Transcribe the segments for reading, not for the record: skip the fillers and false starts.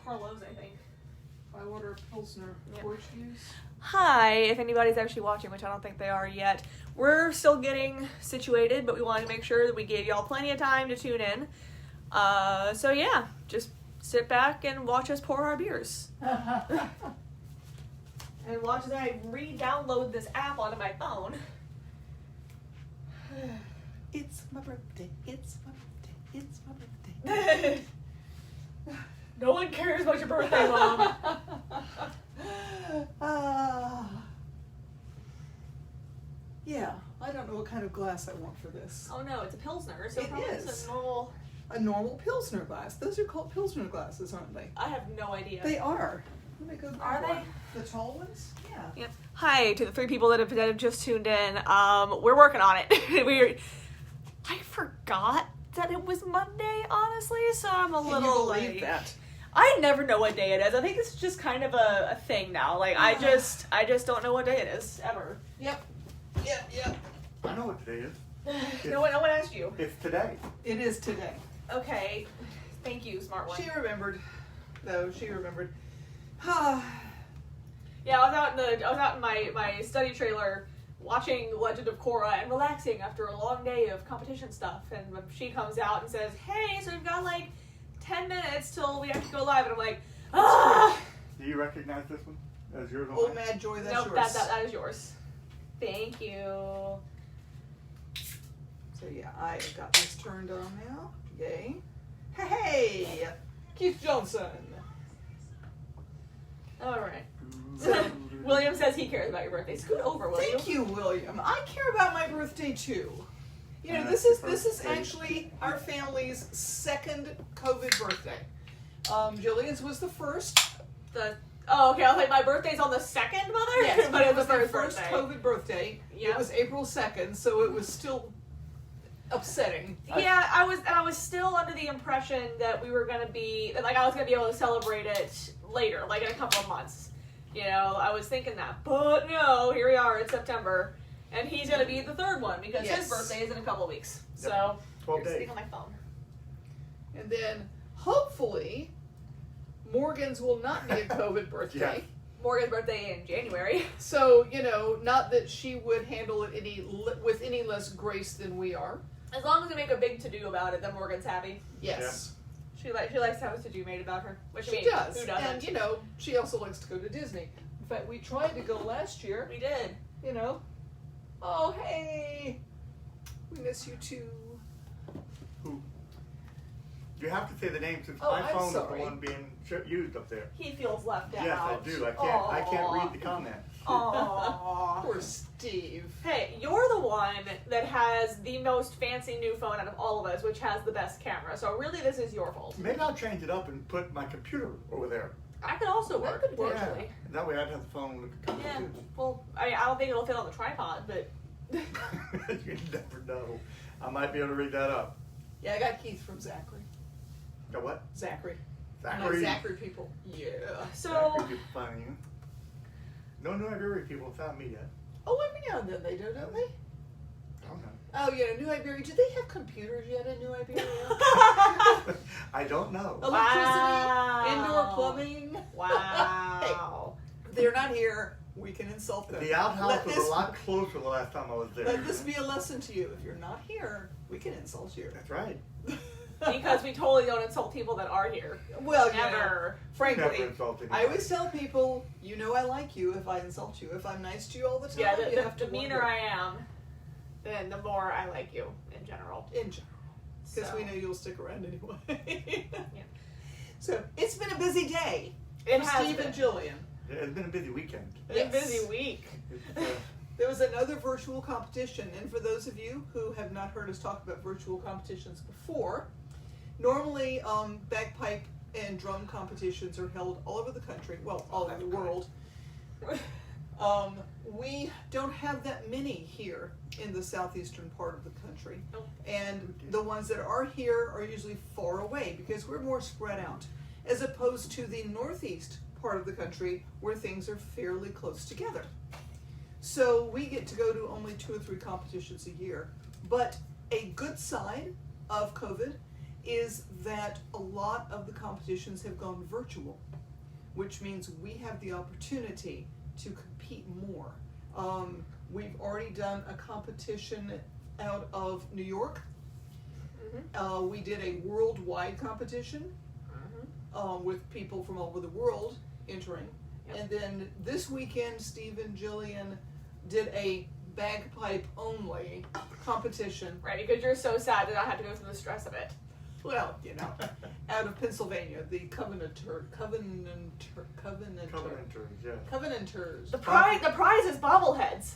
Carlos, I think. I order a Pilsner Portuguese. Hi, if anybody's actually watching, which I don't think they are yet. We're still getting situated, but we wanted to make sure that we gave y'all plenty of time to tune in. So yeah, just sit back and watch us pour our beers. And watch as I re-download this app onto my phone. It's my birthday, it's my birthday, it's my birthday. No one cares about your birthday, Mom. Yeah, I don't know what kind of glass I want for this. Oh no, it's a Pilsner, so It probably is. it's a normal... A normal Pilsner glass. Those are called Pilsner glasses, aren't they? I have no idea. They are. Let me go grab Are they? one. The tall ones? Yeah. Yeah. Hi to the 3 people that have just tuned in. We're working on it. I forgot that it was Monday, honestly, so I'm a Can little you believe that? I never know what day it is. I think it's just kind of a thing now. Like I just don't know what day it is ever. Yep. I know what today is. No one asked you. It's today. It is today. Okay. Thank you, smart one. She remembered. Though she remembered. Yeah, I was out in my study trailer watching Legend of Korra and relaxing after a long day of competition stuff, and she comes out and says, "Hey, so we've got like 10 minutes till we have to go live," and I'm like, "Ah!" Do you recognize this one as yours? Oh, Mad Joy, that's Nope, yours. that is yours. Thank you. So yeah, I got this turned on now. Yay. Hey! Keith Johnson. All right. So, William says he cares about your birthday. Scoot over, William. Thank you, William. I care about my birthday too. You know, Happy this is birthday. actually our family's second COVID birthday. Jillian's was the first. Oh, okay. I was like, my birthday's on the 2nd, Mother? Yes, but it was the the first birthday. COVID birthday. Yeah. It was April 2nd, so it was still upsetting. Yeah, I was still under the impression that we were gonna be like I was gonna be able to celebrate it later, like in a couple of months. You know, I was thinking that, but no, here we are in September, and he's gonna be the 3rd one because Yes. his birthday is in a couple of weeks. Yep. So 12 you're days. sitting on my phone. And then, hopefully, Morgan's will not be a COVID birthday. Yeah. Morgan's birthday in January. So, you know, not that she would handle it with any less grace than we are. As long as we make a big to-do about it, then Morgan's happy. Yes. She likes to have a to-do made about her. Which She means, does. who doesn't? And, you know, she also likes to go to Disney. In fact, we tried to go last year, We did. you know. Oh, hey! We miss you too. Who? You have to say the name since Oh, my I'm phone is sorry. the one being used up there. He feels left out. Yes, I do. I can't read the comments. Aww. Poor Steve. Hey, you're the one that has the most fancy new phone out of all of us, which has the best camera. So really, this is your fault. Maybe I'll change it up and put my computer over there. I could also That work, could work. potentially. That way I'd have the phone with the Yeah. camera Well, I don't think it'll fit on the tripod, but too. You never know. I might be able to read that up. Yeah, I got Keith from Zachary. Got what? Zachary. Zachary. Zachary people. Yeah. so Zachary people finding you. No New Iberia people have found me yet. Oh, every now and then they do, don't they? I don't know. Oh, yeah, New Iberia. Do they have computers yet in New Iberia? I don't know. Electricity, Wow. indoor plumbing. wow. Hey, they're not here. We can insult them. The outhouse Let was this- a lot closer the last time I was there. Let this be a lesson to you. If you're not here, we can insult you. That's right. Because we totally don't insult people that are here. Well, you know, Never. frankly, Never insulted I anybody. always tell people, you know I like you if I insult you. If I'm nice to you all the time, Yeah, you have to the meaner wonder. I am, then the more I like you in general. In general. Because So, we know you'll stick around anyway. Yeah. So, it's been a busy day it for has Steve been. and Jillian. Yeah, it's been a busy weekend. It's a Yes. busy week. It's, There was another virtual competition, and for those of you who have not heard us talk about virtual competitions before, normally bagpipe and drum competitions are held all over the country, well, all over the world. We don't have that many here in the southeastern part of the country, Nope. and the ones that are here are usually far away because we're more spread out, as opposed to the northeast part of the country where things are fairly close together. So we get to go to only 2 or 3 competitions a year. But a good side of COVID is that a lot of the competitions have gone virtual, which means we have the opportunity to compete more. We've already done a competition out of New York. Mm-hmm. We did a worldwide competition with people from all over the world entering. Yep. And then this weekend, Steve and Jillian did a bagpipe only competition. Right, because you're so sad that I had to go through the stress of it. Well, out of Pennsylvania, the Covenanters, yeah. Covenanters. The prize is bobbleheads.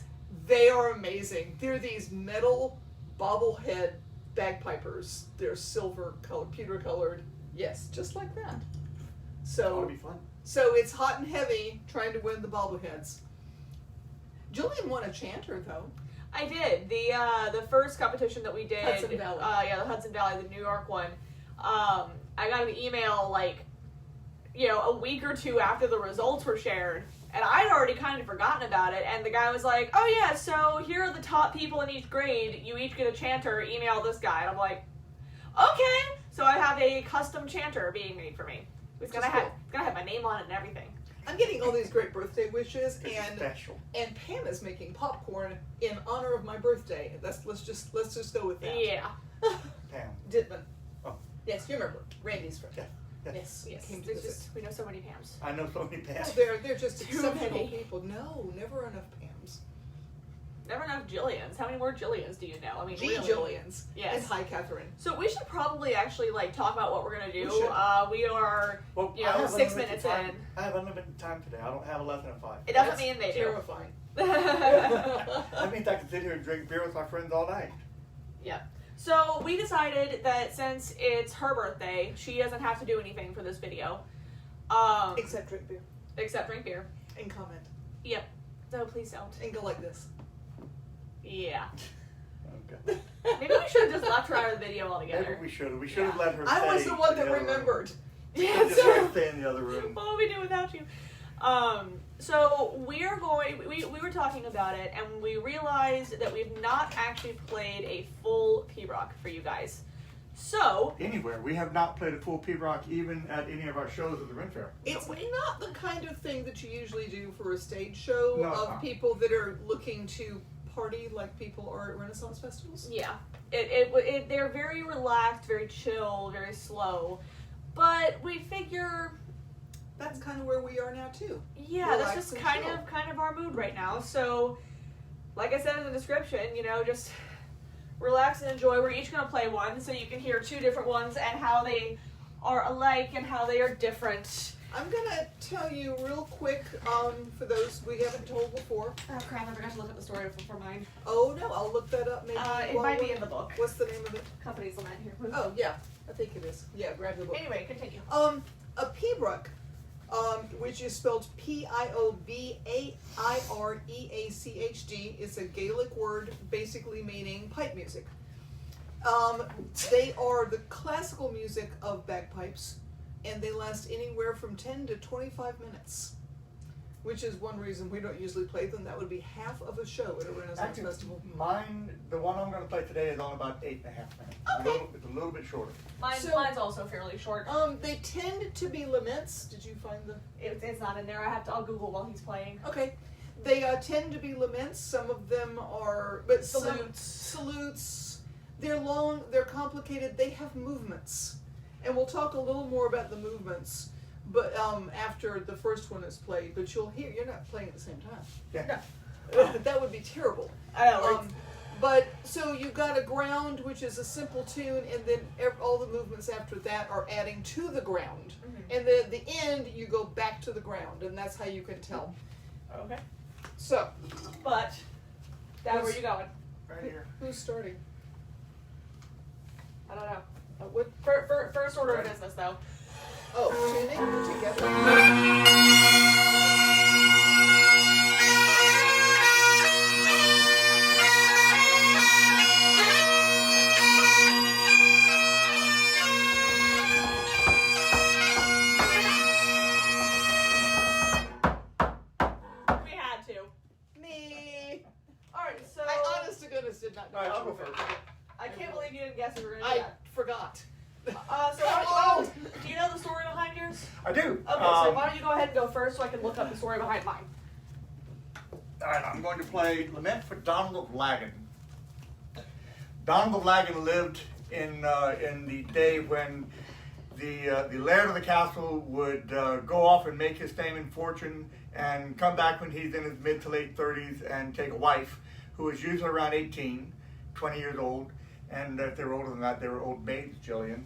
They are amazing. They're these metal bobblehead bagpipers. They're silver colored, pewter colored. Yes, just like that. That'll So, be fun. so it's hot and heavy trying to win the bobbleheads. Jillian won a chanter though. I did. The first competition that we did, Hudson Valley. the Hudson Valley, the New York one. I got an email a week or two after the results were shared, and I'd already kind of forgotten about it. And the guy was like, "Oh yeah, so here are the top people in each grade. You each get a chanter. Email this guy." And I'm like, "Okay." So I have a custom chanter being made for me. It's gonna have my name on it and everything. I'm getting all these great birthday wishes, It's and special. Pam is making popcorn in honor of my birthday. Let's just go with that. Yeah. Pam. Dittman. Oh. Yes, you remember Randy's friend. Yeah. Yes, Yes. came to There's visit. just, we know so many Pams. I know so many Pams. They're just Too exceptional many. people. No, never enough Pams. Never enough Jillians. How many more Jillians do you know? I mean, G really. Jillians. Yes. And hi, Catherine. So we should probably actually talk about what we're gonna do. We should. We are Well, You I know, have 6 unlimited minutes time. in. I have unlimited time today. I don't have 11 and 5. It doesn't That's mean they do. terrifying. That means I can sit here and drink beer with my friends all night. Yeah. So we decided that since it's her birthday, she doesn't have to do anything for this video. Except drink beer Except drink beer. and comment Yep. No, please don't. and go like this. Yeah. Okay. Maybe we should have just left her out of the video altogether. Maybe we should. We should have let her I was stay the one in that other room. remembered. Yeah, Just so let her stay in the other room. what would we do without you? So we were talking about it, and we realized that we've not actually played a full Pea Brock for you guys. So Anywhere. We have not played a full Pea Brock even at any of our shows at the Ren Fair. It's not the kind of thing that you usually do for a stage show No, of it's not. people that are looking to party like people are at Renaissance festivals. yeah, they're very relaxed, very chill, very slow. But we figure, That's kind of where we are now too. yeah, Relax that's just and kind chill. of our mood right now. So, like I said in the description, just relax and enjoy. We're each gonna play one, so you can hear two different ones and how they are alike and how they are different. I'm gonna tell you real quick, for those we haven't told before. Oh crap! I forgot to look up the story for mine. Oh no, I'll look that up maybe. It while might be we're- in the book. What's the name of it? Company's Lament here. Oh yeah, I think it is. Yeah, grab the book. Anyway, continue. A Pea Brock, which is spelled Piobaireachd, is a Gaelic word basically meaning pipe music. They are the classical music of bagpipes, and they last anywhere from 10 to 25 minutes, which is one reason we don't usually play them. That would be half of a show at a Renaissance Actually, festival. mine, the one I'm going to play today is on about 8.5 minutes. Okay. It's a little bit shorter. Mine's also fairly short. They tend to be laments. Did you find the? It's not in there. I'll Google while he's playing. Okay. They tend to be laments. Some of them are, but Salutes. Salutes. They're long. They're complicated. They have movements, and we'll talk a little more about the movements. But after the first one is played, but you'll hear you're not playing at the same time. Yeah. That would be terrible. I know. But so you've got a ground, which is a simple tune, and then all the movements after that are adding to the ground. Mhm. And then at the end, you go back to the ground, and that's how you can tell. Okay. So, But, Dad, where you going? Right here. who's starting? I don't know. What? First order of business, though. Oh, tuning together. We had to. Me. Alright, so I honest to goodness did not know. All right, what I'll you go were first. gonna do. I can't believe you didn't guess we were going to do I that. forgot. do. Okay, so why don't you go ahead and go first so I can look up the story behind mine. All right, I'm going to play Lament for Donald of Laggan. Donald of Laggan lived in the day when the laird of the castle would go off and make his fame and fortune and come back when he's in his mid to late 30s and take a wife who was usually around 18, 20 years old. And if they were older than that, they were old maids, Jillian.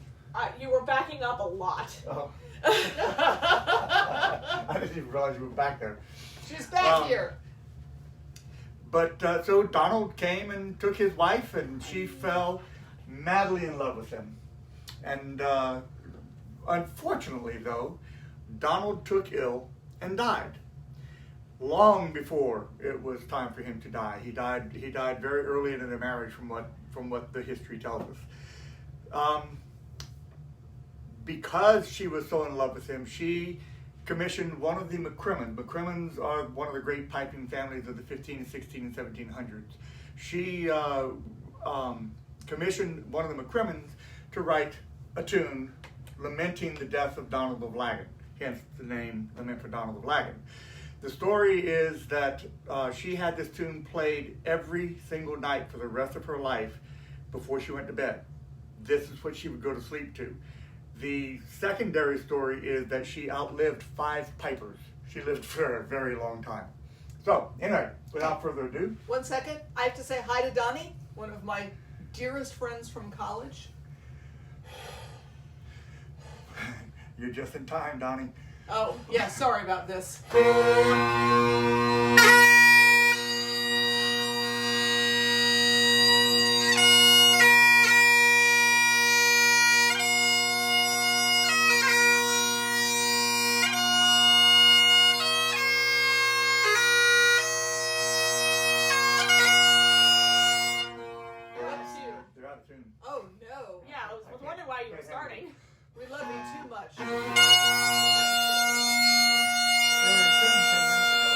You were backing up a lot. Oh. I didn't even realize you were back there. She's back here. But so Donald came and took his wife, and she fell madly in love with him. And unfortunately, though, Donald took ill and died long before it was time for him to die. He died very early in their marriage, from what the history tells us. Because she was so in love with him, she commissioned one of the McCrimmons. McCrimmons are one of the great piping families of the 15, 16, and 1700s. She commissioned one of the McCrimmons to write a tune lamenting the death of Donald of Laggan, hence the name Lament for Donald of Laggan. The story is that she had this tune played every single night for the rest of her life before she went to bed. This is what she would go to sleep to. The secondary story is that she outlived 5 pipers. She lived for a very long time. So, anyway, without further ado. 1 second. I have to say hi to Donnie, one of my dearest friends from college. You're just in time, Donnie. Oh, yeah, sorry about this. Oh, no. Yeah, I was wondering why you were starting. We love you too much. They were in tune 10 minutes ago.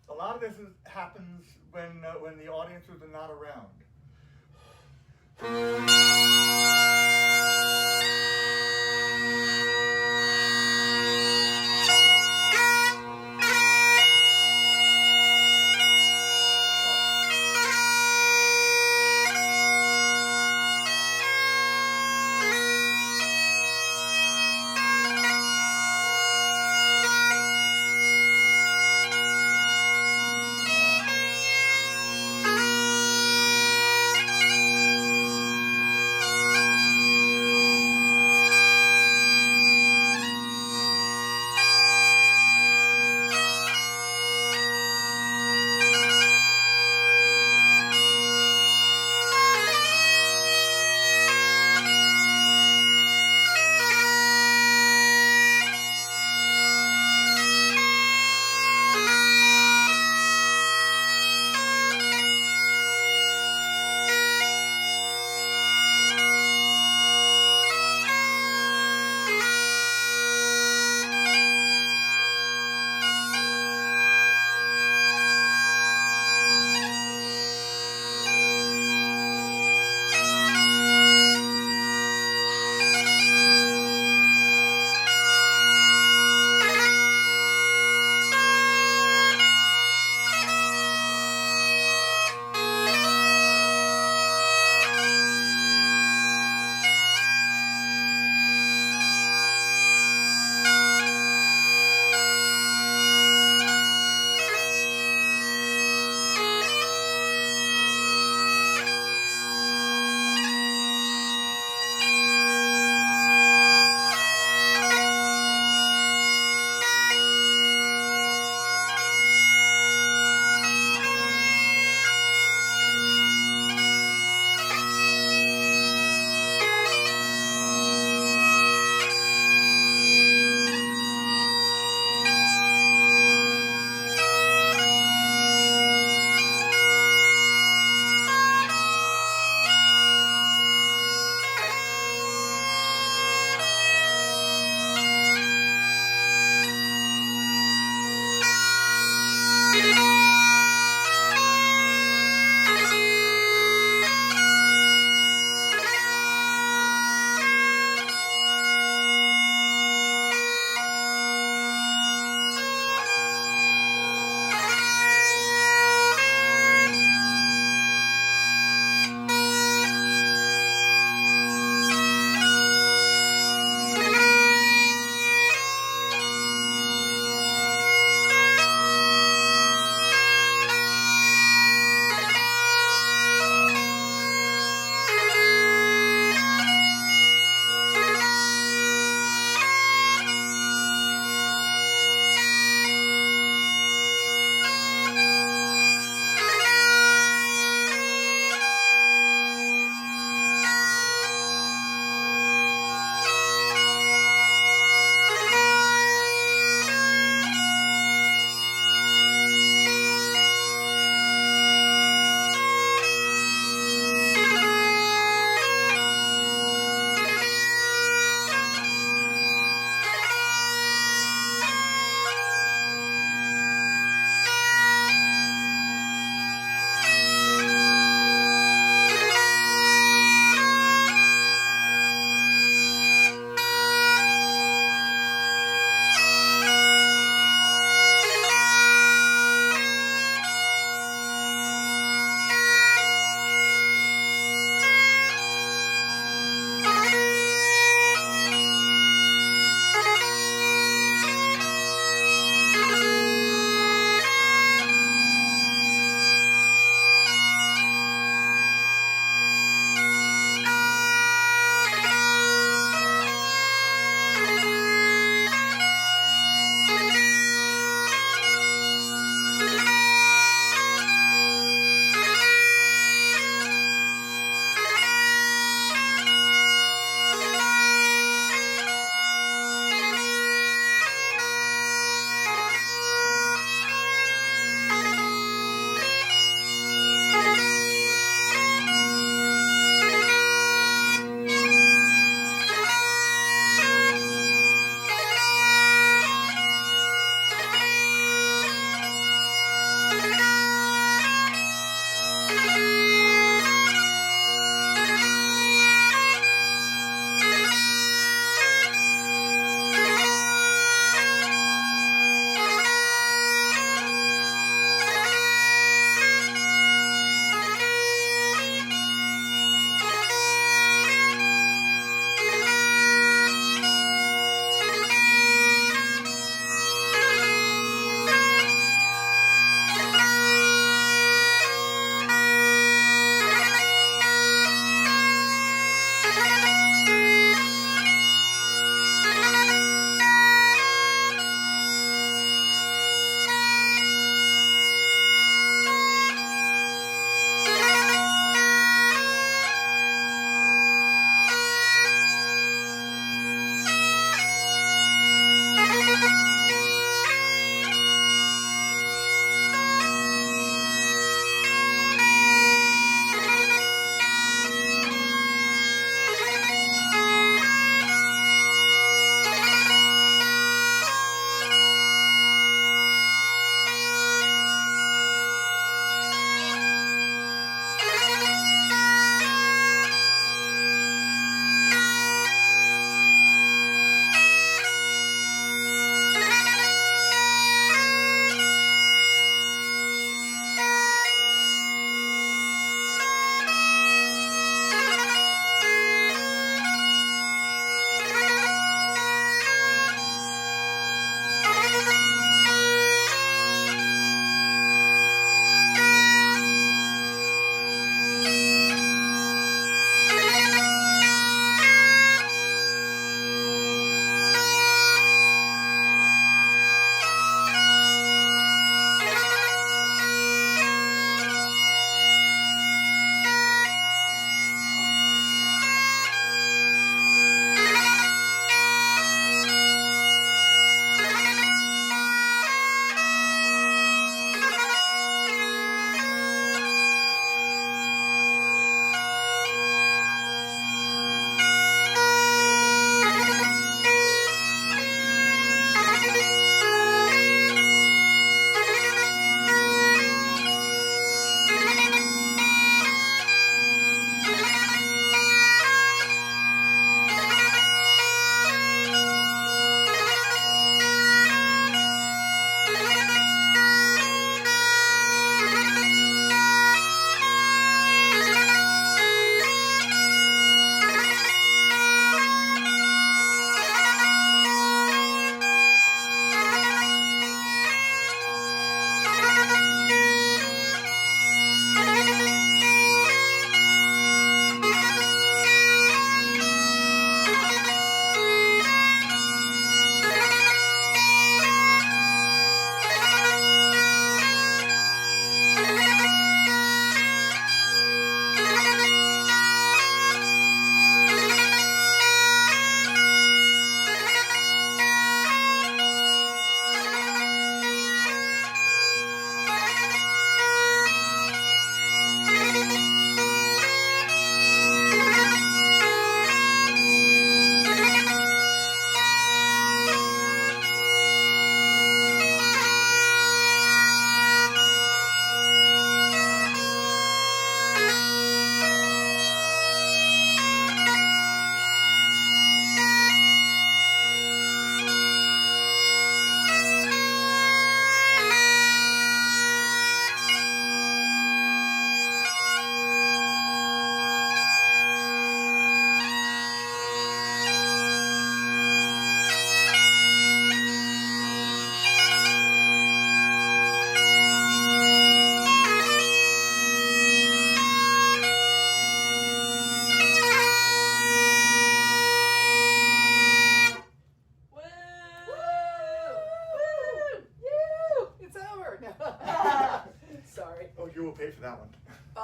A lot of this happens when the audiences are not around.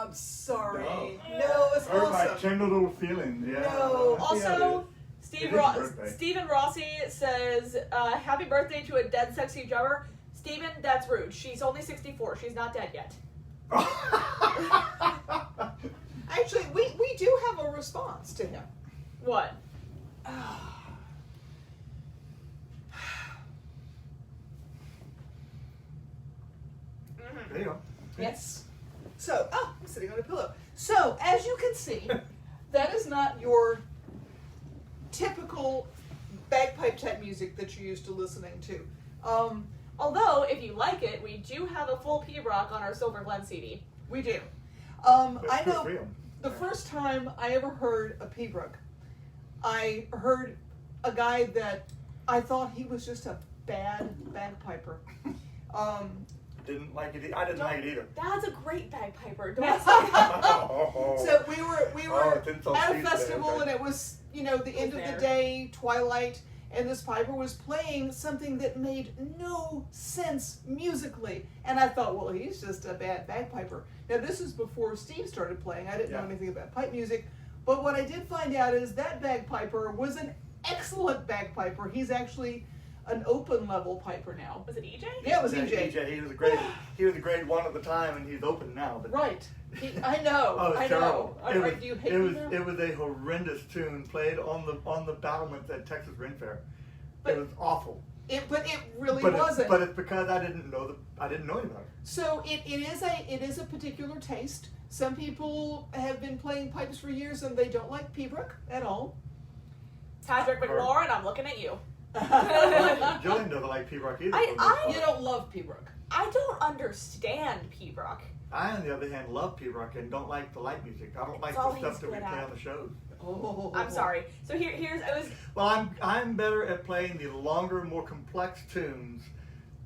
I'm sorry. No. No, it's Or my awesome. tender little feelings. Yeah. No. Also, It is your birthday. Stephen Rossi says, happy birthday to a dead sexy drummer. Stephen, that's rude. She's only 64. She's not dead yet. Actually, we do have a response to him. What? There you go. Yes. So, I'm sitting on a pillow. pillow. So, as you can see, that is not your typical bagpipe type music that you're used to listening to. Although, if you like it, we do have a full Pea Brock on our Silver Glen CD. We do. But I good know for you. the first time I ever heard a Pea Brock, I heard a guy that I thought he was just a bad bagpiper. Didn't like it. I didn't like it either. Dad's a great bagpiper. Don't say that. So we were it's insult at a season, festival, okay. and it was, you know, the end of there. the day, twilight, and this piper was playing something that made no sense musically. And I thought, well, he's just a bad bagpiper. Now, this is before Steve started playing. I didn't know Yeah. anything about pipe music. But what I did find out is that bagpiper was an excellent bagpiper. He's actually an open level piper now. Was it EJ? Yeah, it was Yeah, EJ. He was a grade 1 at the time, and he's open now. But Right. I know. oh, it's I terrible. know. Do you hate it me was now? it was a horrendous tune played on the battlements at Texas Ren Fair. But it was awful. But it really But wasn't. But it's because I didn't know any about it. So it is a particular taste. Some people have been playing pipes for years and they don't like Pea Brock at all. Patrick McLaurin, I'm looking at you. Jillian doesn't like Pea Brock either. You don't love Pea Brock. I don't understand Pea Brock. I, on the other hand, love Pea Brock and don't like the light music. I don't like It's all the stuff he's that we good play at. on the shows. Oh. I'm sorry. So here's I was Well, I'm better at playing the longer, more complex tunes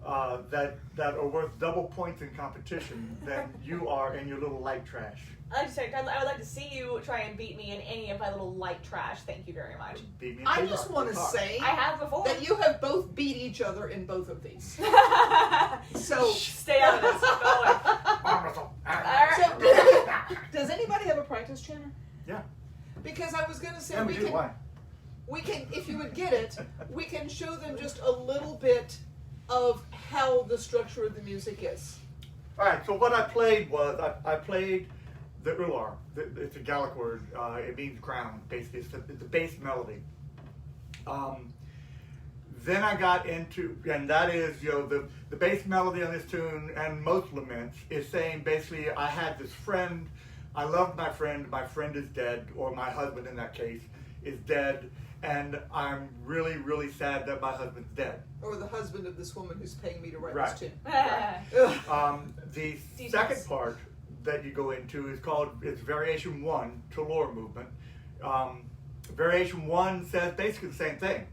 that are worth double points in competition than you are in your little light trash. I would like to see you try and beat me in any of my little light trash. Thank you very much. Beat me in I Pea just Brock. want to We'll talk. say I have before. that you have both beat each other in both of these. So Stay out of this. Go away. So, does anybody have a practice channel? Yeah. Because I was going to say Yeah, we do. Why? we can, if you would get it, we can show them just a little bit of how the structure of the music is. All right. So what I played was I played the ular. It's a Gallic word. It means crown. Basically, it's the bass melody. Then I got into, and that is, the bass melody on this tune and most laments is saying basically, I had this friend, I loved my friend is dead, or my husband in that case is dead, and I'm really, really sad that my husband's dead. Or the husband of this woman who's paying me to write Right. this tune. Ah. The Details. second part that you go into is it's Variation 1, Talor movement. Variation 1 says basically the same thing.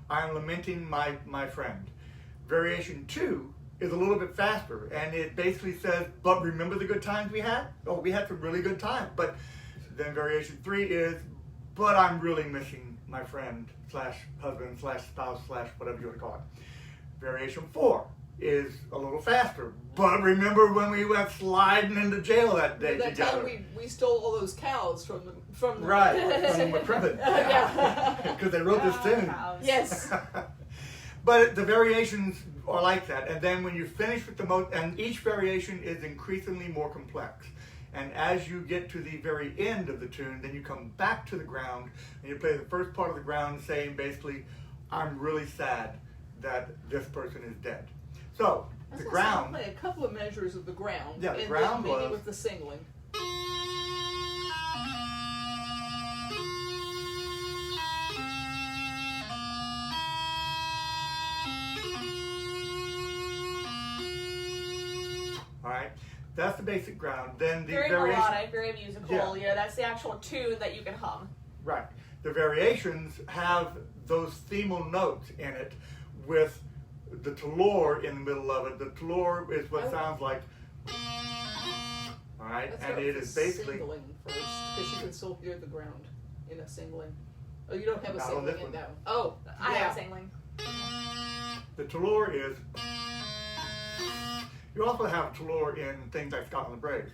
I'm lamenting my friend. Variation 2 is a little bit faster, and it basically says, but remember the good times we had? Oh, we had some really good times. But then Variation 3 is, but I'm really missing my friend / husband / spouse / whatever you want to call it. Variation 4 is a little faster, but remember when we went sliding into jail that day That together? time we stole all those cows from the Right, from McCrimmon. Yeah. Because they wrote this tune. Yes. But the variations are like that, and then when you finish with and each variation is increasingly more complex. And as you get to the very end of the tune, then you come back to the ground and you play the first part of the ground saying basically, I'm really sad that this person is dead. So, I was the gonna say, I'll ground, play a couple of measures of the ground. Yeah, the and ground then maybe was- with the singling. all right, that's the basic ground. Then the Very variation, melodic, very musical. Yeah. That's the actual tune that you can hum. right. The variations have those themal notes in it with the talor in the middle of it. The talor is what sounds like, all right, Let's and go it with is the basically, singling first, because you can still hear the ground in a singling. Oh, you don't have a Not on singling this in one. that one. Oh, I yeah. have singling. the talor is, you also have talor in things like Scotland Braves.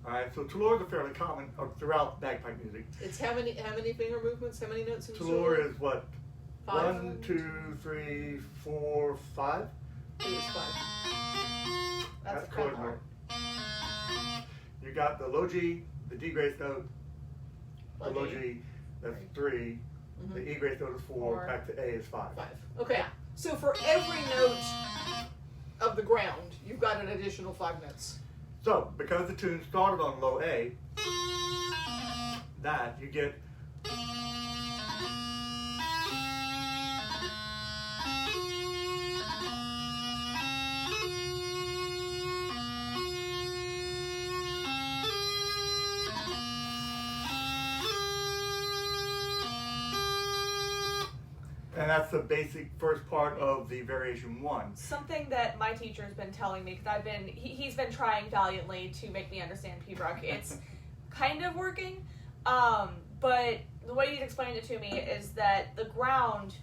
All right, so talors are fairly common throughout bagpipe music. It's how many finger movements? How many notes in Talor is what? 5? 1, 2, 3, 4, 5. I think it's 5. That's the chord crown note. part. You got the low G, the D grace note, the Low low G. G, that's 3. Mhm. The E grace note is 4. Four. Back to A is 5. 5. Okay. Yeah. So for every note of the ground, you've got an additional 5 notes. So, because the tune started on low A, that you get. And that's the basic first part of the variation 1. Something that my teacher's been telling me, because he's been trying valiantly to make me understand Pea Brock. It's kind of working, but the way he's explained it to me is that the ground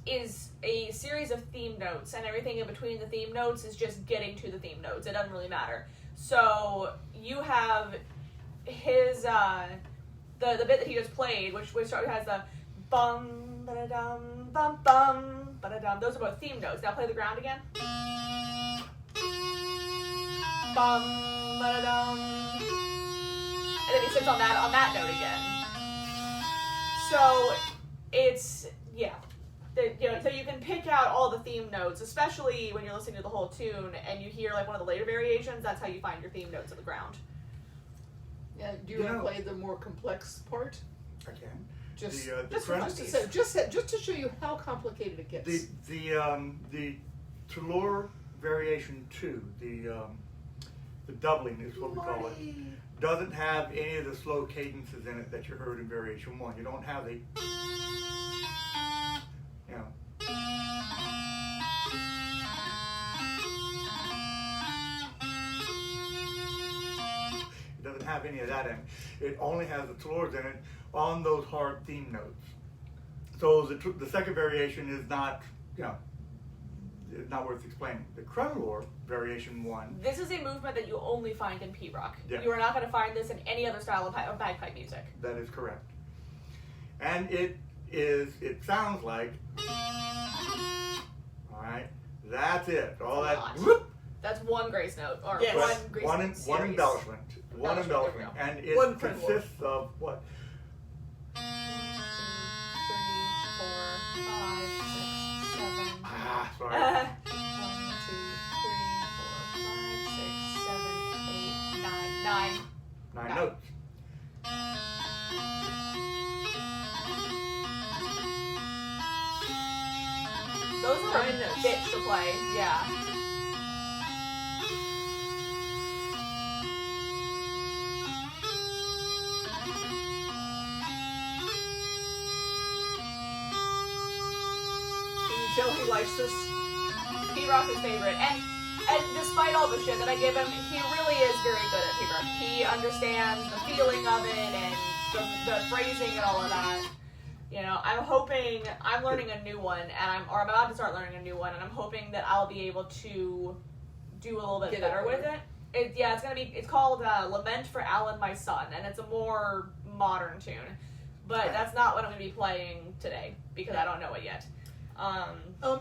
is a series of theme notes, and everything in between the theme notes is just getting to the theme notes. It doesn't really matter. So you have his the bit that he just played, which has the bum ba-da-dum bum bum ba-da-dum. Those are both theme notes. Now play the ground again. Bum ba-da-dum. And then he sits on that note again. So it's so you can pick out all the theme notes, especially when you're listening to the whole tune and you hear like one of the later variations. That's how you find your theme notes of the ground. Yeah. Do you want to play the more complex part? I can. Just to show you how complicated it gets. The Toulour variation 2, the doubling is what we call it, doesn't have any of the slow cadences in it that you heard in variation 1. You don't have the, it doesn't have any of that in it. It only has the Toulours in it on those hard theme notes. So the second variation is not, it's not worth explaining. The Cremlor variation 1. This is a movement that you only find in Pea Brock. Yeah. You are not going to find this in any other style of bagpipe music. That is correct. And it sounds like, all right, that's it. All that. Whoop. That's one grace note, or yes. one grace one note embellishment. One embellishment. And it consists of what? 2, 3, 4, 5, 6, 7. Sorry. 1, 2, 3, 4, 5, 6, 7, 8, 9. 9 notes. Those are a bitch to play, yeah. Tell he likes this. Pea Brock is favorite, and despite all the shit that I give him, he really is very good at Pea Brock. He understands the feeling of it and the phrasing and all of that. I'm learning a new one, and I'm about to start learning a new one, and I'm hoping that I'll be able to do a little bit better with it. It's called Lament for Alan, My Son, and it's a more modern tune, but that's not what I'm going to be playing today because I don't know it yet.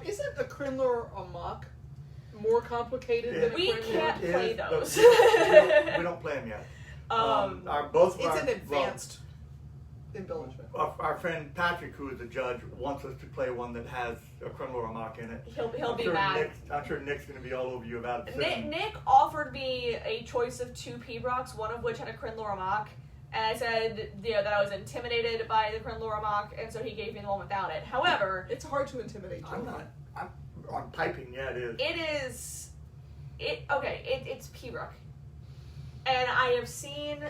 Isn't a Krindler or a mock more complicated than a We Krindler? can't play those. We don't play them yet. It's an advanced embellishment. Our friend Patrick, who is a judge, wants us to play one that has a Krindler or mock in it. He'll be mad. I'm sure Nick's going to be all over you about it. Nick offered me a choice of 2 Pea Brocks, one of which had a Krindler or mock. And I said, that I was intimidated by the Krindler mock, and so he gave me the one without it. However, it's hard to intimidate you. I'm not. I'm on piping. Yeah, it is. It's Pea Brock, and I have seen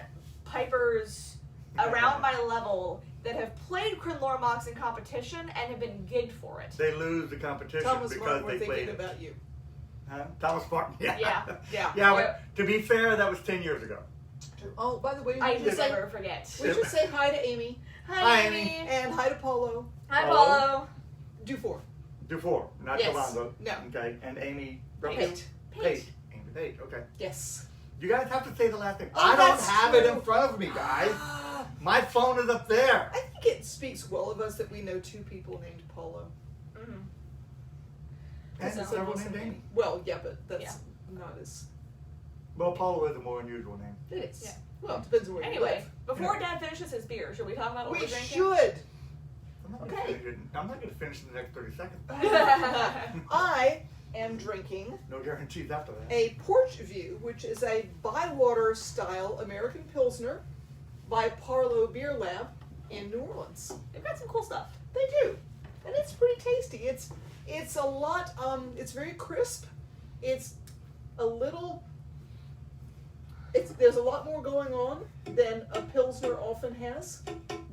pipers around my level that have played Krindler mocks in competition and have been gigged for it. They lose the competition Thomas because Martin, they we're played thinking it. about you. Huh? Thomas Martin. Yeah. But to be fair, that was 10 years ago. Oh, by the way, I should never forget. We should say hi to Amy. Hi, Amy. And hi to Polo. Hi, Polo. Do 4. Do 4, not Yes. Yolanda. No. Okay, and Amy. Pate. Amy Pate. Okay. Yes. You guys have to say the last name. Oh, I don't that's have true. it in front of me, guys. My phone is up there. I think it speaks well of us that we know 2 people named Polo. Mm-hmm. And several named Amy. Well, yeah, but that's not as... Well, Paulo is a more unusual name. It is. Yeah. Well, it depends on where you Anyway, live. before Dad finishes his beer, should we talk about what We we're drinking? should! I'm not Okay. going to finish in the next 30 seconds. I am drinking No guarantees after that. a Porch View, which is a Bywater style American Pilsner by Parlow Beer Lab in New Orleans. They've got some cool stuff. They do, and it's pretty tasty. It's a lot. It's very crisp. It's a little. There's a lot more going on than a Pilsner often has,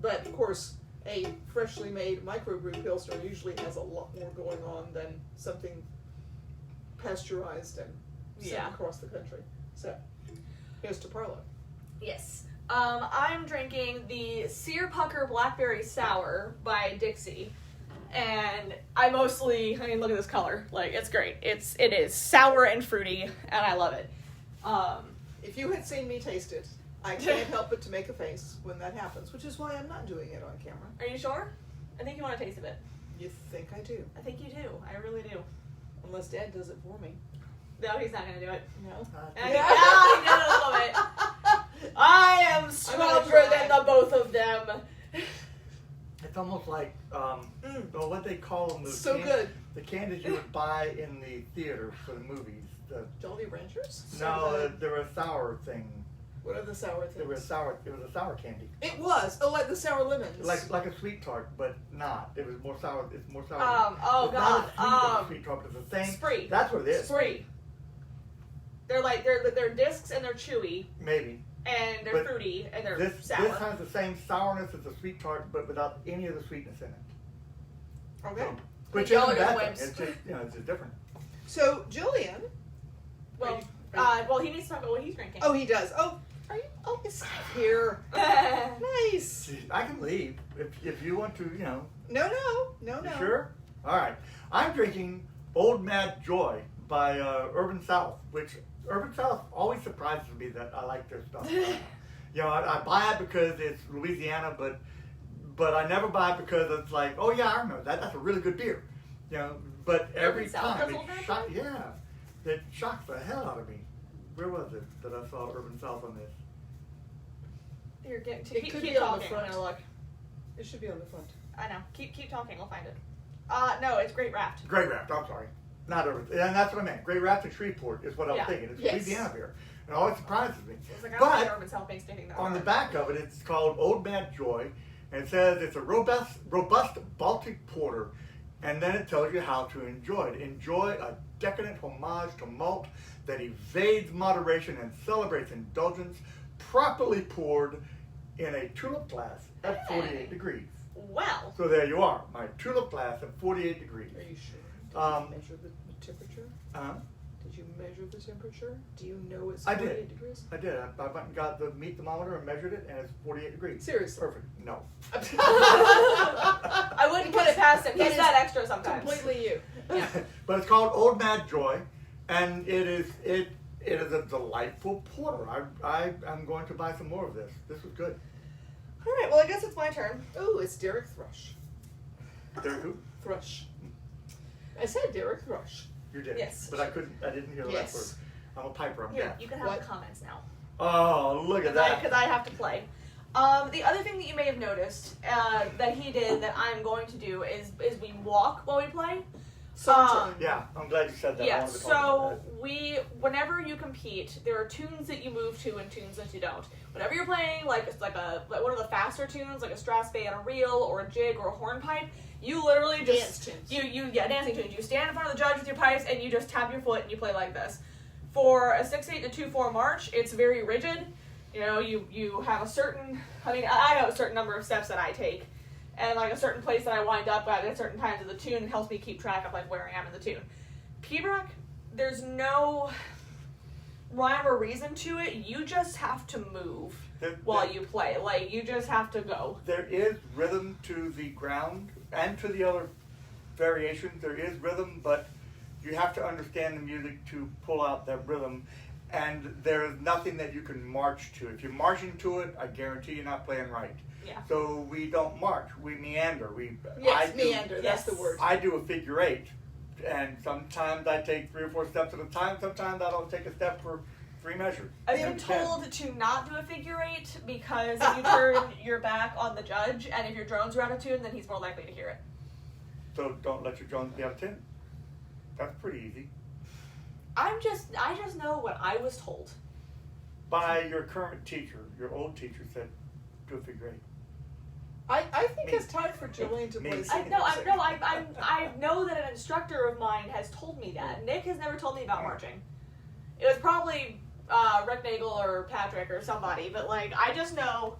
but of course, a freshly made microbrew Pilsner usually has a lot more going on than something pasteurized and sent across the country. So, here's to Parlow. Yes. I'm drinking the Sear Pucker Blackberry Sour by Dixie. And I mean, look at this color. Like, it's great. It is sour and fruity, and I love it. If you had seen me taste it, I can't help but to make a face when that happens, which is why I'm not doing it on camera. Are you sure? I think you want to taste a bit. You think I do? I think you do. I really do. Unless Dad does it for me. No, he's not going to do it. No? And he did a little bit. I am stronger than the both of them. It's almost like, well, what they call them, So good. The candies you would buy in the theater for the movies. Jolly Ranchers? No, they were a sour thing. What are the sour things? It was a sour candy. It was. Oh, like the sour lemons. Like a sweet tart, but not. It was more sour. It's more sour. Oh it's God. Not a sweet tart, but it's the same. Spree. That's what it is. Spree. They're discs and they're chewy. Maybe. And they're fruity and they're sour. This has the same sourness as a sweet tart, but without any of the sweetness in it. Okay. Which Y'all isn't are bad. wimps. It's just it's just different. So, Julian. Well, he needs to talk about what he's drinking. Oh, he does. Oh, are you? Oh, it's here. Nice. I can leave if you want to. No. You sure? All right. I'm drinking Old Mad Joy by Urban South, which Urban South always surprises me that I like their stuff. I buy it because it's Louisiana, but I never buy it because it's like, oh yeah, I remember that. That's a really good beer. But every time it shocks the hell out of me. Where was it that I saw Urban South on this? You're getting too. It could Keep be on talking. the front. I'm gonna look. It should be on the front. I know. Keep talking. I'll find it. No, it's Great Raft. Great Raft. I'm sorry. Not Urban. And that's what I meant. Great Raft and Shreveport is what I was thinking. It's Louisiana beer. It always surprises me. It's like, I don't think Urban South makes anything that on the hard. back of it, it's called Old Mad Joy, and it says it's a robust Baltic porter, and then it tells you how to enjoy it. Enjoy a decadent homage to malt that evades moderation and celebrates indulgence, properly poured in a tulip glass at 48 degrees. Well. So there you are, my tulip glass at 48 degrees. Are you sure? Did you measure the temperature? Did you measure the temperature? Do you know it's 48 degrees? I did. I went and got the meat thermometer and measured it, and it's 48 degrees. Seriously? Perfect. No. I wouldn't put it past him. He's that extra sometimes. Completely you. Yeah. But it's called Old Mad Joy, and it is a delightful porter. I'm going to buy some more of this. This is good. All right. Well, I guess it's my turn. Oh, it's Derek Thrush. Derek who? Thrush. I said Derek Thrush. You did. Yes. But I didn't hear the last word. I'm a piper. I'm Here, deaf. you can have the comments now. Oh, look at that. Because I have to play. The other thing that you may have noticed that he did that I'm going to do is we walk while we play. Yeah, I'm glad you said that. Yeah, I wanted to talk about that. whenever you compete, there are tunes that you move to and tunes that you don't. Whenever you're playing like one of the faster tunes, like a Strasberg on a reel or a jig or a hornpipe, you literally just dancing tunes. You stand in front of the judge with your pipes and you just tap your foot and you play like this. For a 6/8 to 2/4 march, it's very rigid. You have a certain. I have a certain number of steps that I take. And like a certain place that I wind up at certain times of the tune, it helps me keep track of like where I am in the tune. Pea Brock, there's no rhyme or reason to it. You just have to move while you play. Like you just have to go. There is rhythm to the ground and to the other variations. There is rhythm, but you have to understand the music to pull out that rhythm. And there is nothing that you can march to. If you're marching to it, I guarantee you're not playing right. Yeah. So we don't march. We meander. Meander. That's the word. I do a figure 8, and sometimes I take 3 or 4 steps at a time. Sometimes I don't take a step for 3 measures. I've been told to not do a figure 8 because if you turn your back on the judge, and if your drones are out of tune, then he's more likely to hear it. So don't let your drones be out of tune. That's pretty easy. I just know what I was told. By your current teacher, your old teacher said, do a figure eight. I think it's time for Jillian to play singing. I know that an instructor of mine has told me that. Nick has never told me about marching. It was probably Rick Nagel or Patrick or somebody, but like I just know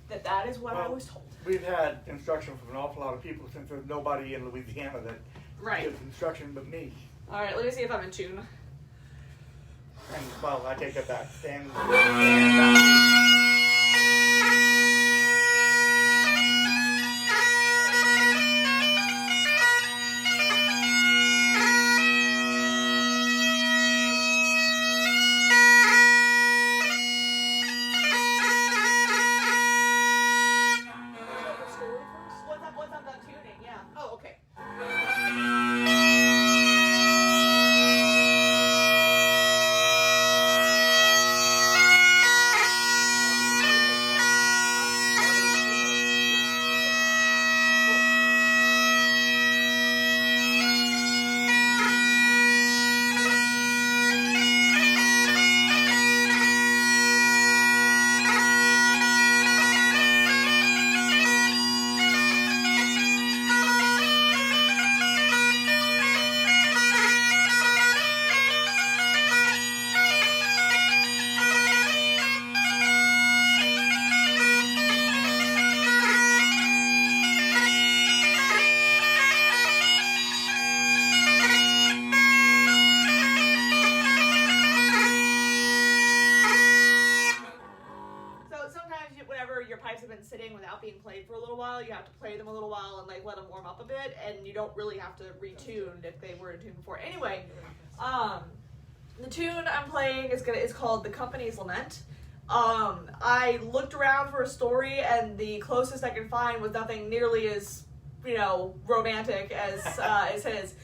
that is what I was told. We've had instruction from an awful lot of people since there's nobody in Louisiana that gives instruction but me. All right, let me see if I'm in tune. And well, I take that back. Stand Once I'm done tuning, yeah. Oh, okay. Sitting without being played for a little while, you have to play them a little while and like let them warm up a bit, and you don't really have to retune if they were in tune before. Anyway, the tune I'm playing is called "The Company's Lament." I looked around for a story, and the closest I could find was nothing nearly as romantic as his.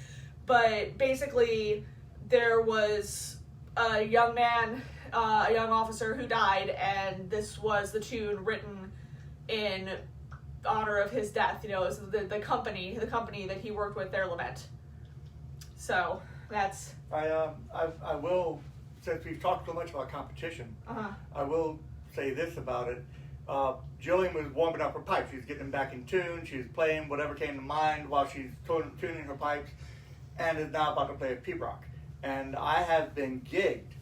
But basically, there was a young man, a young officer who died, and this was the tune written in honor of his death. It was the company that he worked with, their lament. So that's. I will, since we've talked so much about competition, I will say this about it. Jillian was warming up her pipes. She was getting them back in tune. She was playing whatever came to mind while she's tuning her pipes, and is now about to play a Pea Brock. And I have been gigged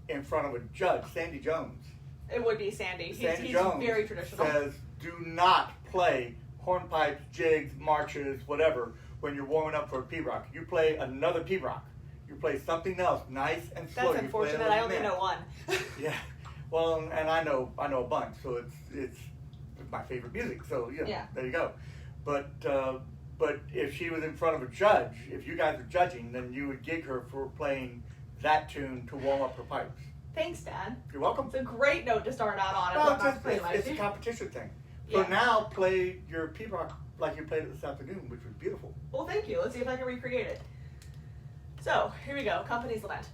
in front of a judge, Sandy Jones. It would be Sandy. He's Jones very traditional. Says, do not play hornpipes, jigs, marches, whatever, when you're warming up for a Pea Brock. You play another Pea Brock. You play something else, nice and slow. That's unfortunate. I only know one. Yeah. Well, and I know a bunch, so it's my favorite music. So yeah. There you go. But if she was in front of a judge, if you guys are judging, then you would gig her for playing that tune to warm up her pipes. Thanks, Dad. You're welcome. It's a great note to start out on. Well, it's a competition thing. So now play your Pea Brock like you played it this afternoon, which was beautiful. Well, thank you. Let's see if I can recreate it. So, here we go. Company's Lament.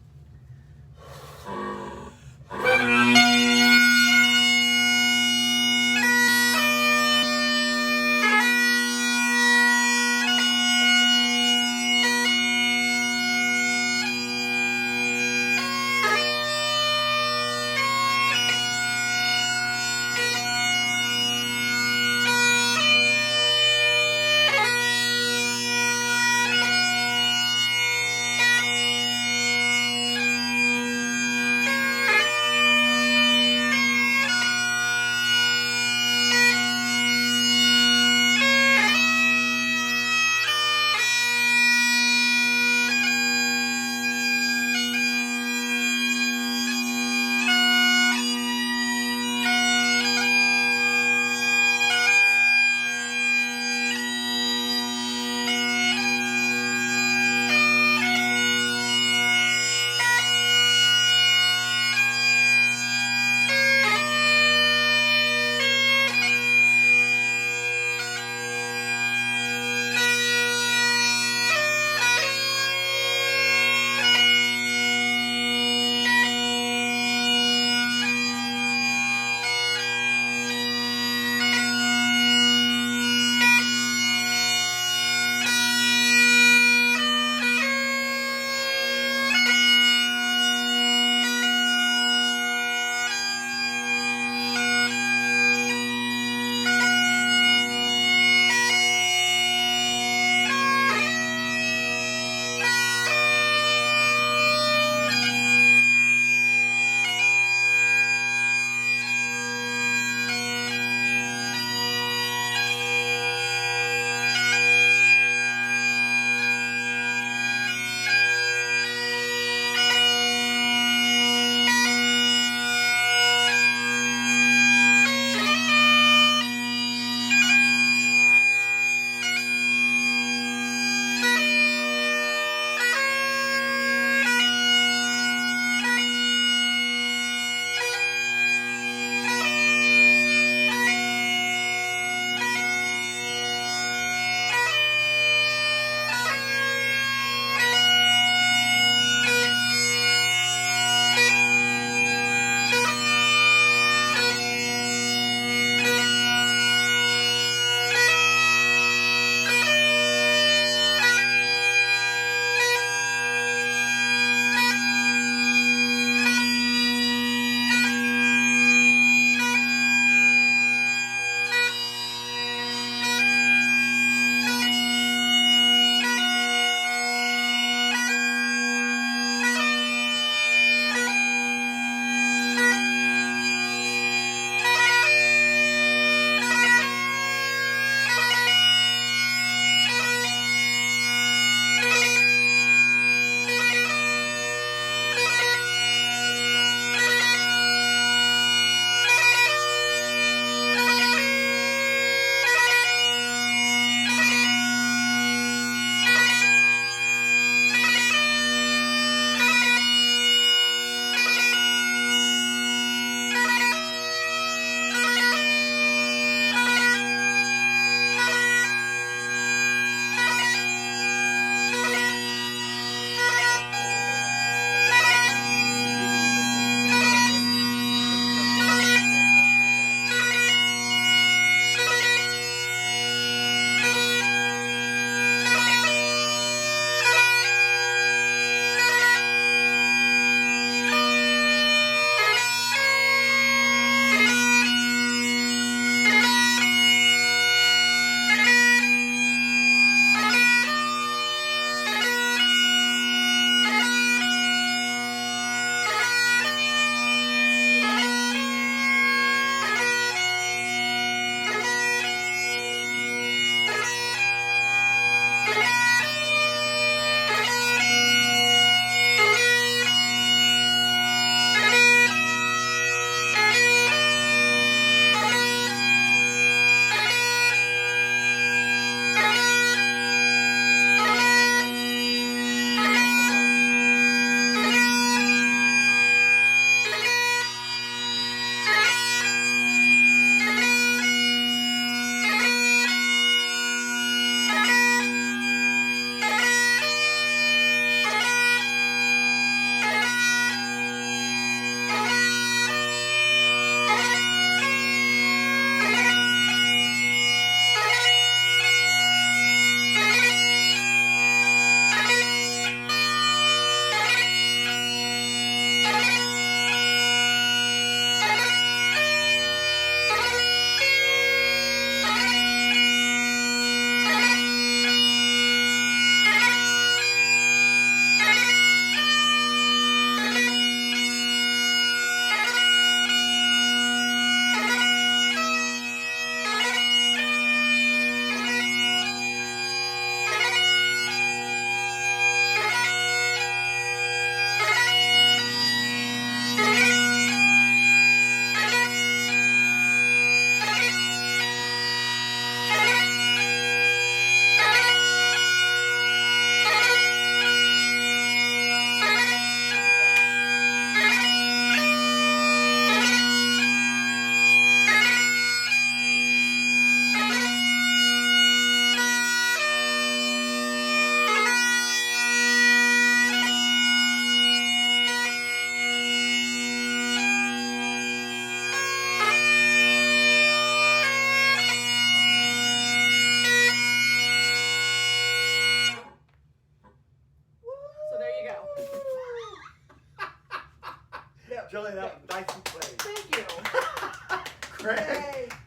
nicely played. Thank you.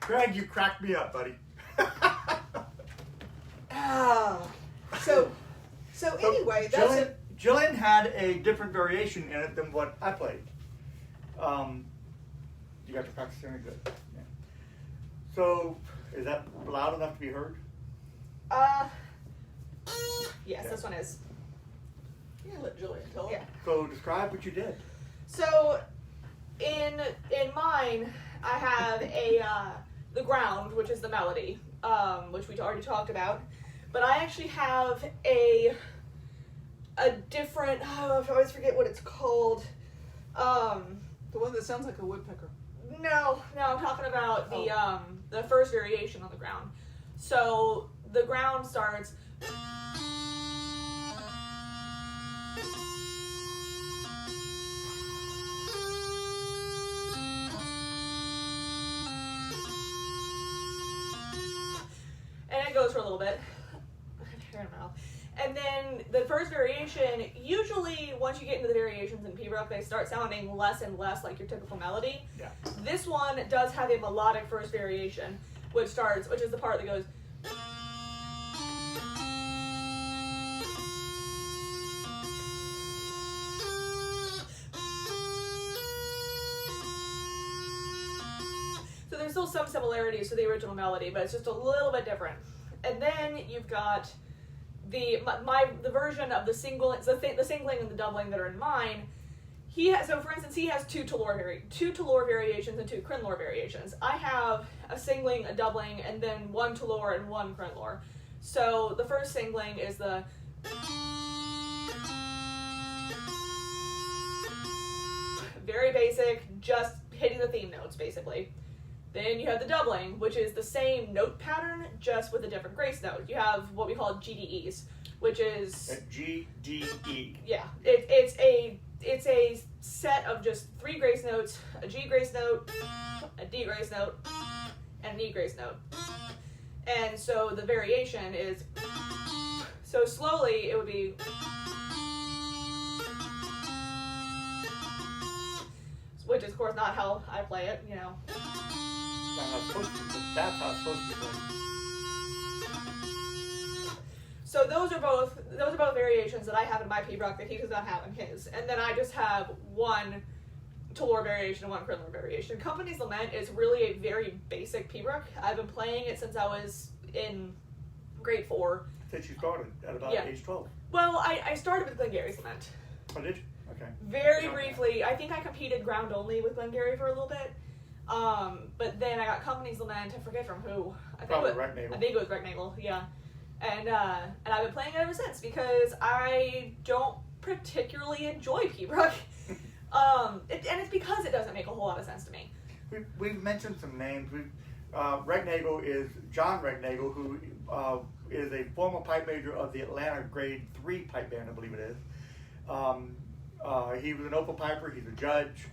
Craig, you cracked me up, buddy. So anyway, that's it. Jillian had a different variation in it than what I played. You got to practice very good. Yeah. So, is that loud enough to be heard? Yes, this one is. Yeah, let Jillian tell Yeah. it. So, describe what you did. So, in mine, I have the ground, which is the melody, which we already talked about. But I actually have a different. Oh, I always forget what it's called. The one that sounds like a woodpecker. No, I'm talking about the first variation on the ground. So the ground starts. And it goes for a little bit. I don't know. And then the first variation, usually once you get into the variations in Pea Brock, they start sounding less and less like your typical melody. Yeah. This one does have a melodic first variation, which is the part that goes. So there's still some similarities to the original melody, but it's just a little bit different. And then you've got the version of the singling and the doubling that are in mine. So for instance, he has two tenor variations and two crinlor variations. I have a singling, a doubling, and then one tenor and one crinlor. So the first singling is the very basic, just hitting the theme notes basically. Then you have the doubling, which is the same note pattern, just with a different grace note. You have what we call GDEs, which is GDE. Yeah, it's a set of just 3 grace notes: a G grace note, a D grace note, and an E grace note. And so the variation is, so slowly it would be, which is of course not how I play it, you know. That's how it's supposed to be. So those are both variations that I have in my Pea Brock that he does not have in his. And then I just have one tenor variation and one crinlor variation. Company's Lament is really a very basic Pea Brock. I've been playing it since I was in grade 4. Since you started at about age 12. Well, I started with Glengarry's Lament. Oh, did you? Okay. Very briefly. I think I competed ground only with Glengarry for a little bit. But then I got Company's Lament. I forget from who. I think it was Rick Nagel. Yeah. And I've been playing it ever since because I don't particularly enjoy Pea Brock. And it's because it doesn't make a whole lot of sense to me. We've mentioned some names. Regnagel is John Regnagel, who is a former pipe major of the Atlanta Grade 3 pipe band, I believe it is. He was an opal piper. He's a judge.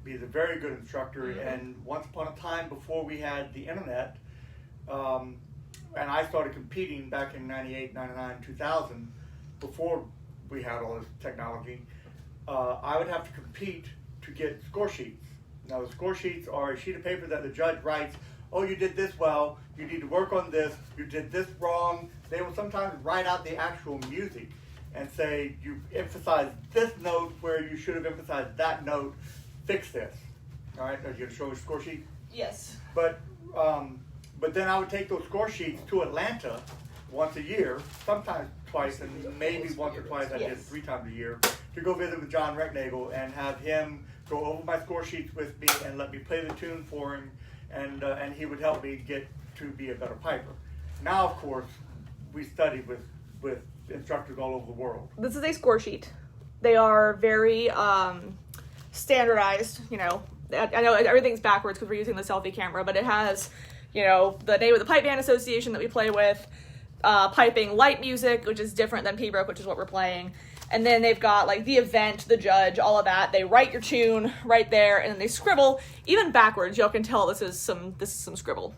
He's a very good instructor. Mm-hmm. And once upon a time, before we had the internet, and I started competing back in 98, 99, 2000, before we had all this technology, I would have to compete to get score sheets. Now, the score sheets are a sheet of paper that the judge writes, oh, you did this well, you need to work on this, you did this wrong. They will sometimes write out the actual music and say, you emphasized this note where you should have emphasized that note, fix this. All right, are you going to show a score sheet? Yes. But then I would take those score sheets to Atlanta once a year, sometimes twice, and maybe once or twice. I did 3 times a year, to go visit with John Regnagel and have him go over my score sheets with me and let me play the tune for him, and he would help me get to be a better piper. Now, of course, we study with instructors all over the world. This is a score sheet. They are very standardized, you know. I know everything's backwards because we're using the selfie camera, but it has, you know, the name of the Pipe Band Association that we play with, piping light music, which is different than Pea Brock, which is what we're playing. And then they've got like the event, the judge, all of that. They write your tune right there, and then they scribble even backwards. Y'all can tell this is some scribble.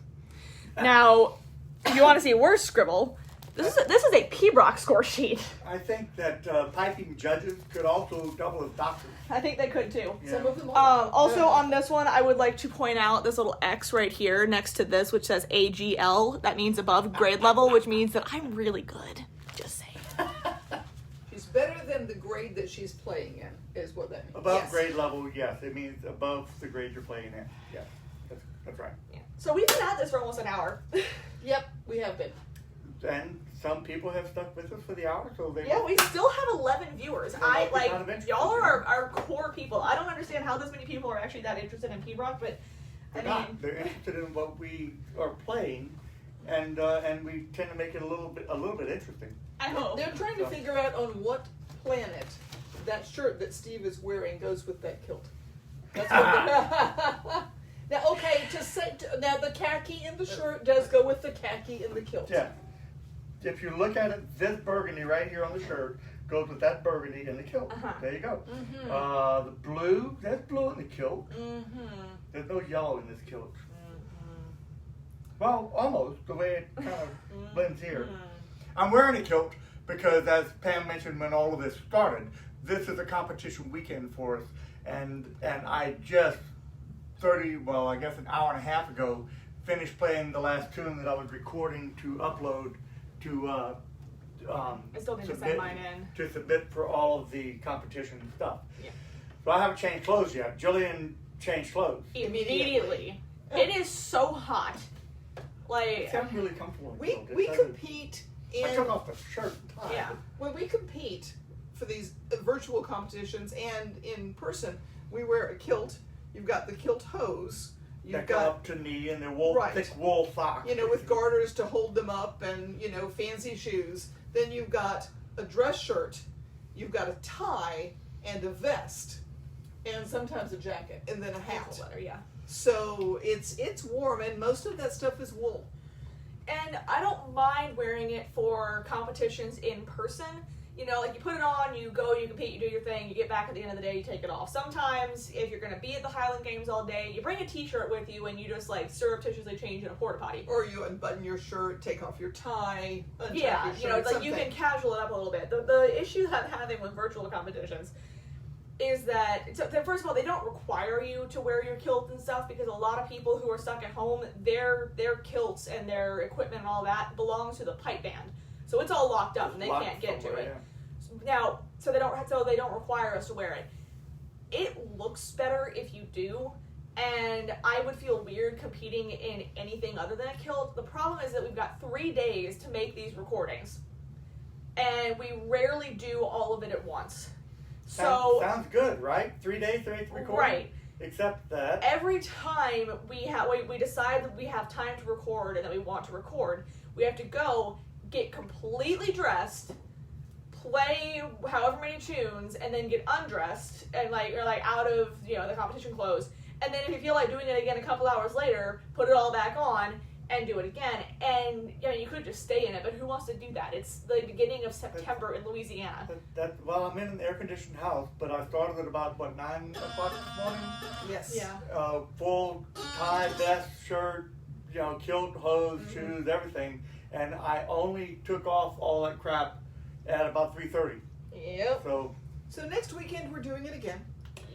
Now, if you want to see worse scribble, This is a Pea Brock score sheet. I think that piping judges could also double as doctors. I think they could too. Yeah. Some of them are. Also on this one, I would like to point out this little X right here next to this, which says AGL. That means above grade level, which means that I'm really good. Just saying. She's better than the grade that she's playing in, is what that means. Above Yes. grade level, yes. It means above the grade you're playing in. Yes, that's right. Yeah. So we've been at this for almost an hour. Yep, we have been. And some people have stuck with us for the hour, so they Yeah, we still have 11 viewers. They might be kind of Like, interested, y'all you are know. our core people. I don't understand how this many people are actually that interested in Pea Brock, but I They're mean, not. They're interested in what we are playing, and we tend to make it a little bit interesting. I hope. They're trying to figure out on what planet that shirt that Steve is wearing goes with that kilt. That's what now, okay, now the khaki in the shirt does go with the khaki in the kilt. Yeah. If you look at it, this burgundy right here on the shirt goes with that burgundy in the kilt. Uh-huh. There you go. Mm-hmm. The blue, that's blue in the kilt. Mm-hmm. There's no yellow in this kilt. Well, almost, the way it kind of blends here. I'm wearing a kilt because, as Pam mentioned when all of this started, this is a competition weekend for us. And I just, an hour and a half ago, finished playing the last tune that I was recording to upload to I still need to send mine in. to submit for all of the competition stuff. Yeah. So I haven't changed clothes yet. Jillian changed clothes. Immediately. It is so hot. Like, I'm really comfortable. in We clothes. It we doesn't- compete I in took off the shirt and tie. yeah. when we compete for these virtual competitions and in person. We wear a kilt. You've got the kilt hose. You've That go got up to knee and they're wool, Right. thick wool socks. with garters to hold them up and fancy shoes. Then you've got a dress shirt. You've got a tie and a vest, And sometimes a jacket. and then a hat. Ankle leather, yeah. So it's warm, and most of that stuff is wool. And I don't mind wearing it for competitions in person. Like you put it on, you go, you compete, you do your thing, you get back at the end of the day, you take it off. Sometimes, if you're going to be at the Highland Games all day, you bring a t-shirt with you and you just surreptitiously change in a porta potty. Or you unbutton your shirt, take off your tie, untuck Yeah, your shirt, it's like you can casual it up a little bit. The issue that I'm having with virtual competitions is that, first of all, they don't require you to wear your kilt and stuff because a lot of people who are stuck at home, their kilts and their equipment and all that belongs to the pipe band. So it's all locked up and they Locked can't get to somewhere, it. Now, so they don't require us to wear it. It looks better if you do, and I would feel weird competing in anything other than a kilt. The problem is that we've got 3 days to make these recordings, and we rarely do all of it at once. So sounds good, right? 3 days, 3 days to record. right, Except that every time we decide that we have time to record and that we want to record, we have to go get completely dressed, play however many tunes, and then get undressed and out of the competition clothes. And then if you feel like doing it again a couple hours later, put it all back on and do it again. And you could just stay in it, but who wants to do that? It's the beginning of September in Louisiana. I'm in an air-conditioned house, but I started at about 9 o'clock this morning. Yes. Yeah. Full tie, vest, shirt, kilt, hose, shoes, everything, and I only took off all that crap at about 3:30. Yep. So next weekend we're doing it again.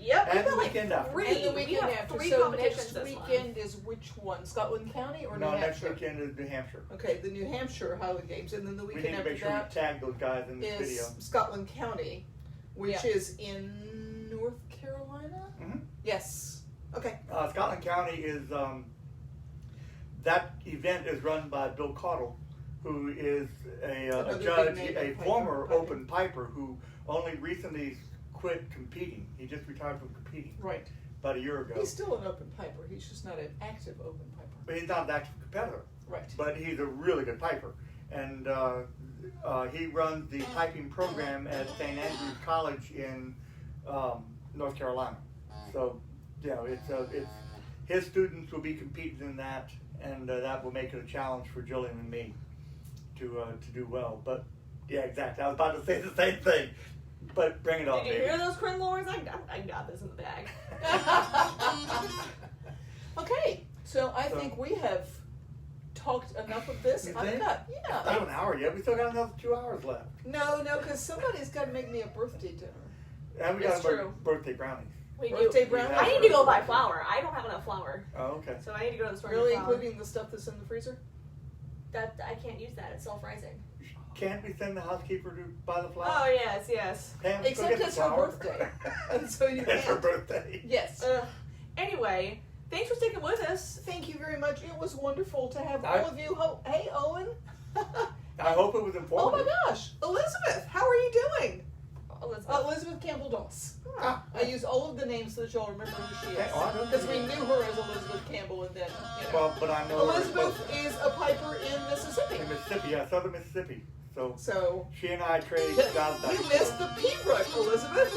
Yep. And we've got the weekend after. three. And the we weekend have after. 3 So competitions next this month. weekend is which one? Scotland County or No, New next Hampshire? weekend is New Hampshire. Okay, the New Hampshire Highland Games, and then the We weekend need to after make sure we that tag those guys in this is video. Scotland County, which Yeah. is in North Carolina. Mhm. Yes. Okay. Scotland County is that event is run by Bill Caudle, who is a Another judge, big name a in former piping. open piper who only recently quit competing. He just retired from competing Right. about a year ago. He's still an open piper. He's just not an active open piper. But he's not an active competitor. Right. But he's a really good piper, and he runs the piping program at St. Andrews College in North Carolina. So, it's his students will be competing in that, and that will make it a challenge for Jillian and me to do well. But yeah, exactly. I was about to say the same thing, but bring it on, Did you baby. hear those, Corinne Lawrence? I got this in the bag. Okay. So I So- think we have talked enough of this. You I've think? got, Not an hour yet. We still got another 2 hours left. No, because somebody's got to make me a birthday dinner. And we It's got true. birthday brownies. We do. Birthday brownie. I need to go buy flour. I don't have enough flour, Oh, okay. so I need to go to the store. Really, and get flour. including the stuff that's in the freezer? That I can't use that. It's self-rising. Can't we send the housekeeper to buy the flour? Oh yes, yes. Pam, go Except get the it's her flour. birthday. And so you It's her can't. birthday. Yes. Anyway, thanks for sticking with us. Thank you very much. It was wonderful to have I- all of you. Hey, Owen. I hope it was Oh informative. my gosh. Elizabeth, how are you doing? Elizabeth Campbell Doss. I use all of the names so that y'all remember who she is. Oh, I don't Because we think- knew her as Elizabeth Campbell and then, Well, but I know her as Elizabeth both is a piper in Mississippi. in Mississippi, yeah, southern Mississippi. So So, she and I trade jobs back. You missed the Pea Brock, Elizabeth.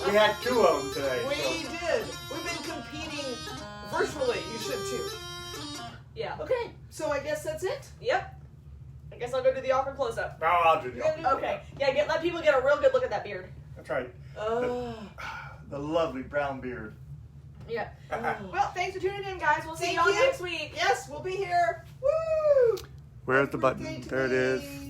We had 2 of them today. We so. did. We've been competing virtually. You should too. Yeah. okay. So I guess that's it. Yep. I guess I'll go do the awkward close-up. No, I'll do the You're gonna opposite. Okay. Yeah. Let people get a real good look at that beard. That's right. Uh, The lovely brown beard. Yeah. Oh. Well, thanks for tuning in, guys. We'll see Thank y'all you. next week. Yes, we'll be here. Woo! Where's the Birthday button? to There it me. is.